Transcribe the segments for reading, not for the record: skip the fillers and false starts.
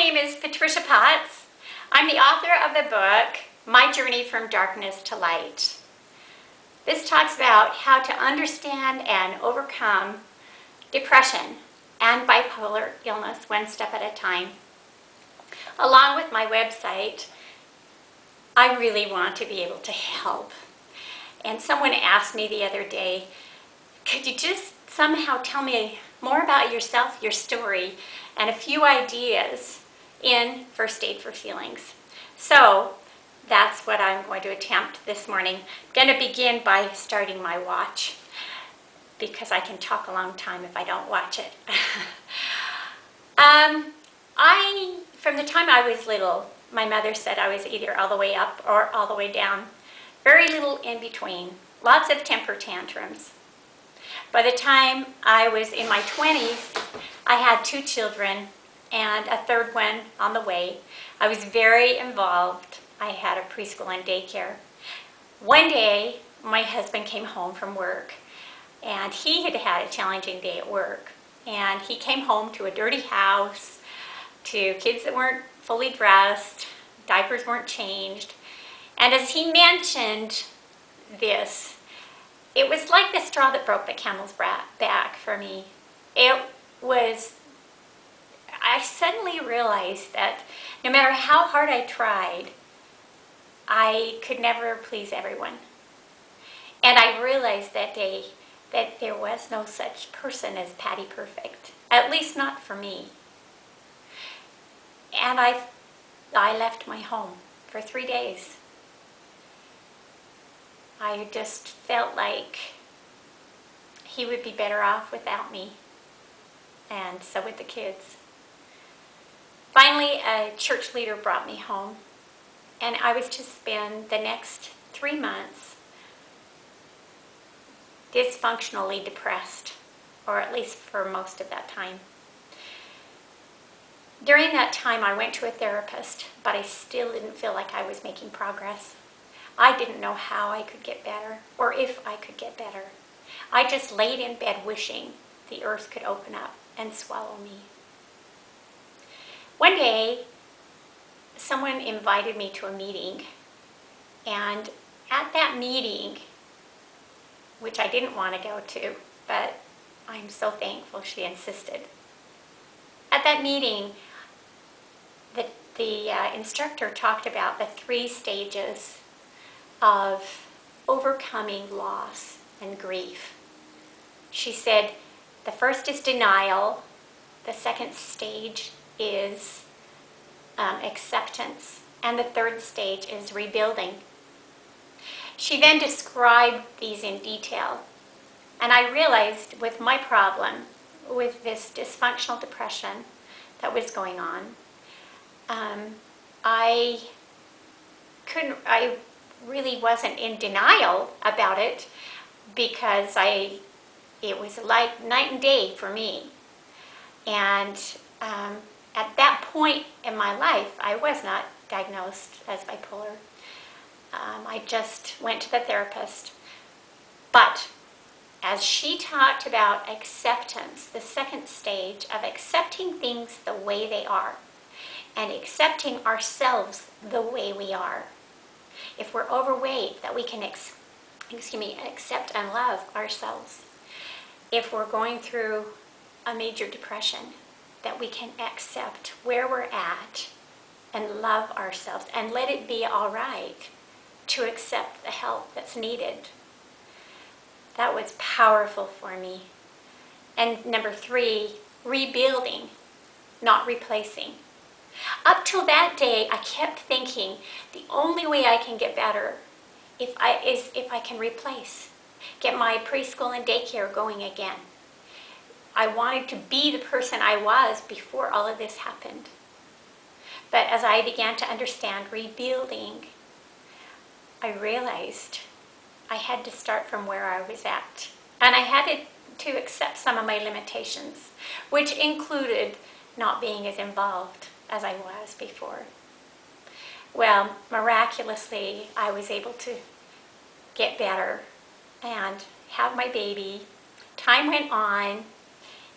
name is Patricia Potts. I'm the author of the book, My Journey from Darkness to Light. This talks about how to understand and overcome depression and bipolar illness one step at a time. Along with my website, I really want to be able to help. And someone asked me the other day, could you just somehow tell me more about yourself, your story, and a few ideas in First Aid for Feelings? So that's what I'm going to attempt this morning. I'm going to begin by starting my watch, because I can talk a long time if I don't watch it. From the time I was little, my mother said I was either all the way up or all the way down. Very little in between. Lots of temper tantrums. By the time I was in my 20s, I had 2 children and a third one on the way. I was very involved. I had a preschool and daycare. One day, my husband came home from work, and he had had a challenging day at work. And he came home to a dirty house, to kids that weren't fully dressed, diapers weren't changed. And as he mentioned this, it was like the straw that broke the camel's back for me. I suddenly realized that no matter how hard I tried, I could never please everyone. And I realized that day that there was no such person as Patty Perfect, at least not for me. And I left my home for 3 days. I just felt like he would be better off without me, and so would the kids. Finally, a church leader brought me home, and I was to spend the next 3 months dysfunctionally depressed, or at least for most of that time. During that time, I went to a therapist, but I still didn't feel like I was making progress. I didn't know how I could get better, or if I could get better. I just laid in bed wishing the earth could open up and swallow me. One day, someone invited me to a meeting, and at that meeting, which I didn't want to go to, but I'm so thankful she insisted. At that meeting, the instructor talked about the 3 stages of overcoming loss and grief. She said the first is denial, the second stage is acceptance, and the third stage is rebuilding. She then described these in detail, and I realized with my problem, with this dysfunctional depression that was going on, I really wasn't in denial about it, because it was like night and day for me. And at that point in my life, I was not diagnosed as bipolar. I just went to the therapist. But as she talked about acceptance, the second stage of accepting things the way they are, and accepting ourselves the way we are. If we're overweight, that we can accept and love ourselves. If we're going through a major depression, that we can accept where we're at and love ourselves and let it be all right to accept the help that's needed. That was powerful for me. And number 3, rebuilding, not replacing. Up till that day, I kept thinking the only way I can get better is if I can replace, get my preschool and daycare going again. I wanted to be the person I was before all of this happened. But as I began to understand rebuilding, I realized I had to start from where I was at. And I had to accept some of my limitations, which included not being as involved as I was before. Well, miraculously, I was able to get better and have my baby. Time went on,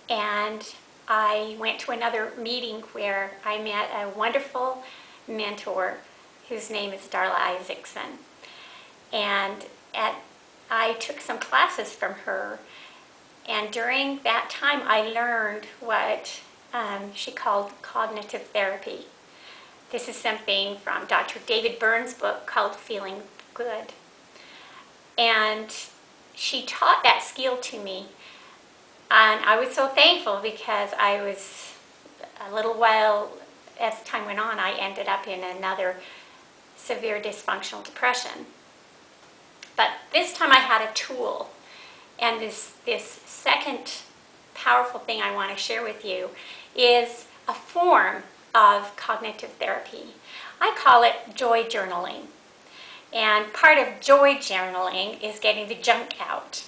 and I went to another meeting where I met a wonderful mentor whose name is Darla Isaacson. And I took some classes from her, and during that time I learned what she called cognitive therapy. This is something from Dr. David Burns' book called Feeling Good. And she taught that skill to me. And I was so thankful because I was, a little while as time went on, I ended up in another severe dysfunctional depression. But this time I had a tool. And this second powerful thing I want to share with you is a form of cognitive therapy. I call it joy journaling. And part of joy journaling is getting the junk out.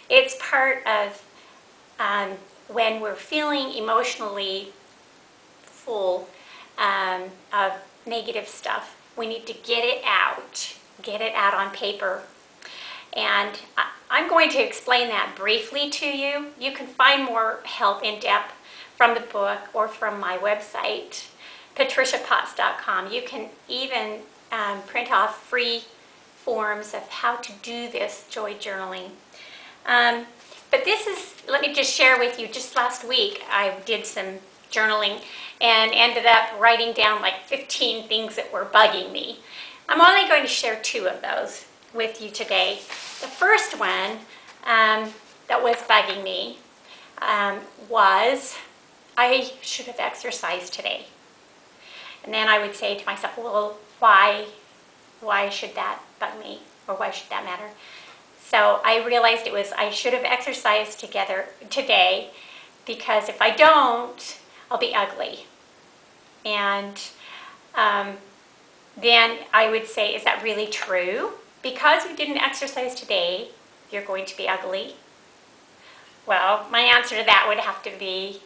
It's part of when we're feeling emotionally full of negative stuff, we need to get it out on paper. And I'm going to explain that briefly to you. You can find more help in depth from the book or from my website, patriciapotts.com. You can even print off free forms of how to do this joy journaling. But this is, let me just share with you, just last week I did some journaling and ended up writing down like 15 things that were bugging me. I'm only going to share 2 of those with you today. The first one that was bugging me was I should have exercised today. And then I would say to myself, well, why should that bug me, or why should that matter? So I realized it was I should have exercised today because if I don't, I'll be ugly. And then I would say, is that really true? Because you didn't exercise today, you're going to be ugly? Well, my answer to that would have to be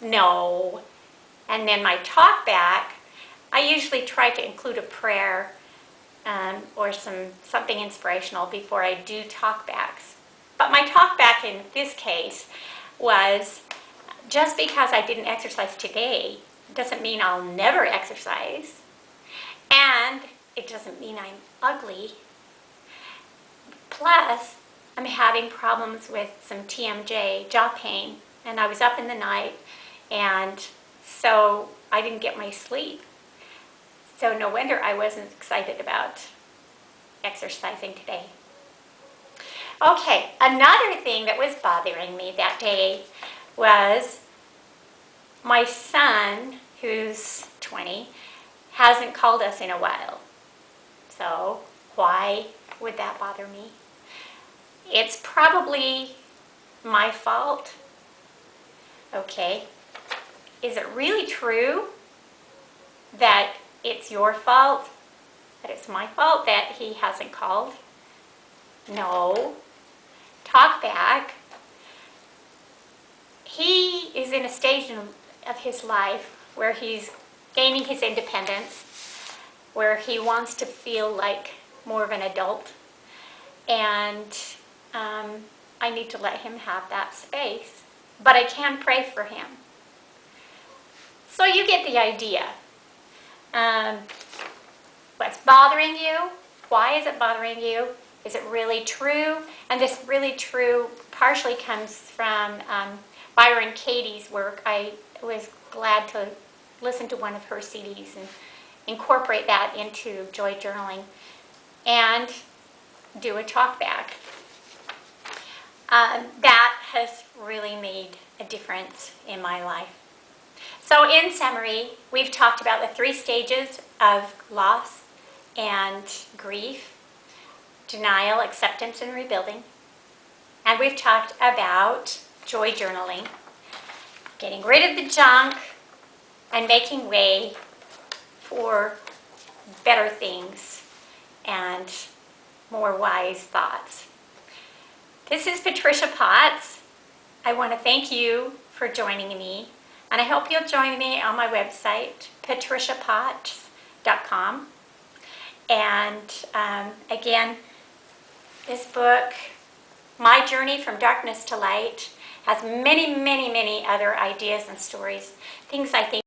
no. And then my talk back, I usually try to include a prayer or something inspirational before I do talk backs. But my talk back in this case was, just because I didn't exercise today doesn't mean I'll never exercise. And it doesn't mean I'm ugly. Plus, I'm having problems with some TMJ, jaw pain, and I was up in the night, and so I didn't get my sleep. So no wonder I wasn't excited about exercising today. Okay, another thing that was bothering me that day was my son, who's 20, hasn't called us in a while. So why would that bother me? It's probably my fault. Okay, is it really true that it's your fault, that it's my fault that he hasn't called? No. Talk back. He is in a stage of his life where he's gaining his independence, where he wants to feel like more of an adult, and I need to let him have that space, but I can pray for him. So you get the idea. What's bothering you? Why is it bothering you? Is it really true? And this really true partially comes from Byron Katie's work. I was glad to listen to one of her CDs and incorporate that into joy journaling and do a talk back. That has really made a difference in my life. So in summary, we've talked about the 3 stages of loss and grief: denial, acceptance, and rebuilding. And we've talked about joy journaling, getting rid of the junk and making way for better things and more wise thoughts. This is Patricia Potts. I want to thank you for joining me, and I hope you'll join me on my website, patriciapotts.com. And again, this book, My Journey from Darkness to Light, has many, many, many other ideas and stories, things I think